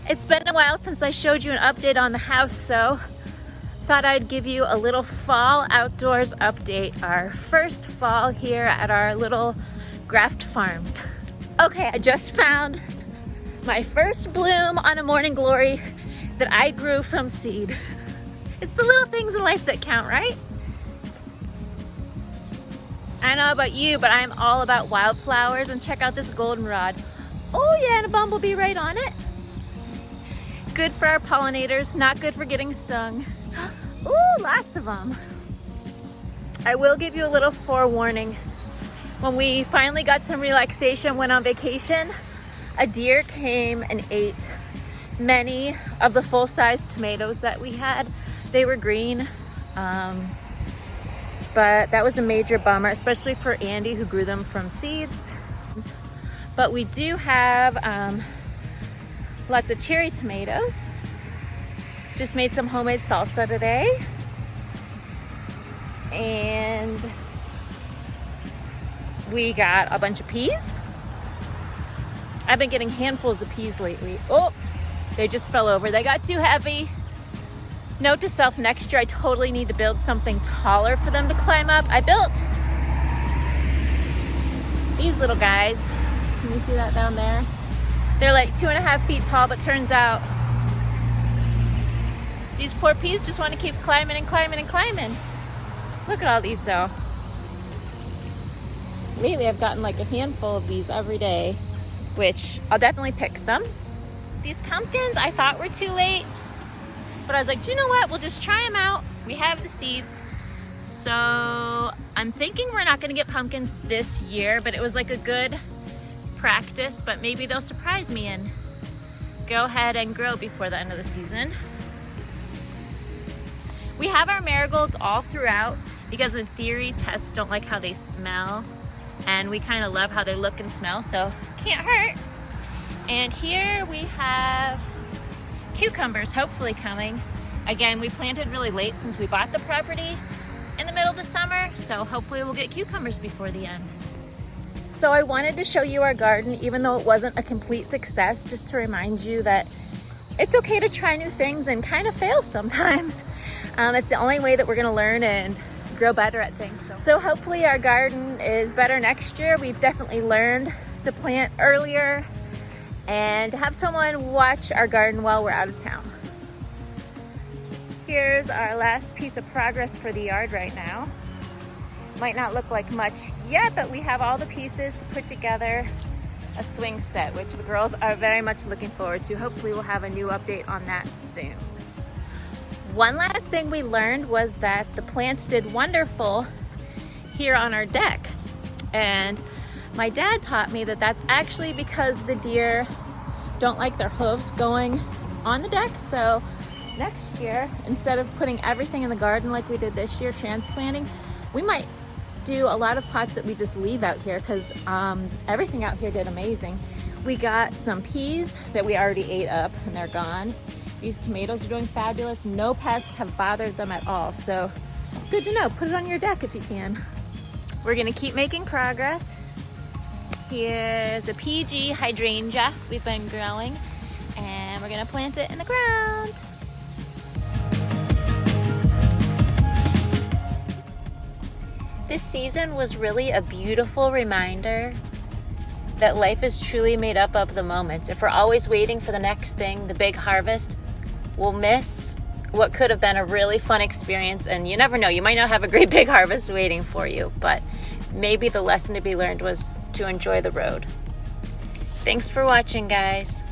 It's been a while since I showed you an update on the house, so thought I'd give you a little fall outdoors update. Our first fall here at our little Graft Farms. Okay, I just found my first bloom on a morning glory that I grew from seed. It's the little things in life that count, right? I don't know about you, but I'm all about wildflowers, and check out this goldenrod. Oh yeah, and a bumblebee right on it. Good for our pollinators, not good for getting stung. Ooh, lots of them. I will give you a little forewarning. When we finally got some relaxation, went on vacation, a deer came and ate many of the full-size tomatoes that we had. They were green, but that was a major bummer, especially for Andy, who grew them from seeds. But we do have lots of cherry tomatoes. Just made some homemade salsa today. And we got a bunch of peas. I've been getting handfuls of peas lately. Oh, they just fell over. They got too heavy. Note to self, next year I totally need to build something taller for them to climb up. I built these little guys. Can you see that down there? They're like 2.5 feet tall, but turns out these poor peas just want to keep climbing and climbing and climbing. Look at all these though. Lately I've gotten like a handful of these every day, which I'll definitely pick some. These pumpkins I thought were too late, but I was like, do you know what? We'll just try them out. We have the seeds. So I'm thinking we're not gonna get pumpkins this year, but it was like a good practice, but maybe they'll surprise me and go ahead and grow before the end of the season. We have our marigolds all throughout because in theory pests don't like how they smell, and we kind of love how they look and smell, so can't hurt. And here we have cucumbers hopefully coming. Again, we planted really late since we bought the property in the middle of the summer, so hopefully we'll get cucumbers before the end. So I wanted to show you our garden, even though it wasn't a complete success, just to remind you that it's okay to try new things and kind of fail sometimes. It's the only way that we're gonna learn and grow better at things. So hopefully our garden is better next year. We've definitely learned to plant earlier and to have someone watch our garden while we're out of town. Here's our last piece of progress for the yard right now. Might not look like much yet, but we have all the pieces to put together a swing set, which the girls are very much looking forward to. Hopefully we'll have a new update on that soon. One last thing we learned was that the plants did wonderful here on our deck. And my dad taught me that that's actually because the deer don't like their hooves going on the deck. So next year, instead of putting everything in the garden like we did this year, transplanting, we might do a lot of pots that we just leave out here, because everything out here did amazing. We got some peas that we already ate up and they're gone. These tomatoes are doing fabulous. No pests have bothered them at all. So good to know, put it on your deck if you can. We're gonna keep making progress. Here's a PG hydrangea we've been growing, and we're gonna plant it in the ground. This season was really a beautiful reminder that life is truly made up of the moments. If we're always waiting for the next thing, the big harvest, we'll miss what could have been a really fun experience. And you never know, you might not have a great big harvest waiting for you, but maybe the lesson to be learned was to enjoy the road. Thanks for watching, guys.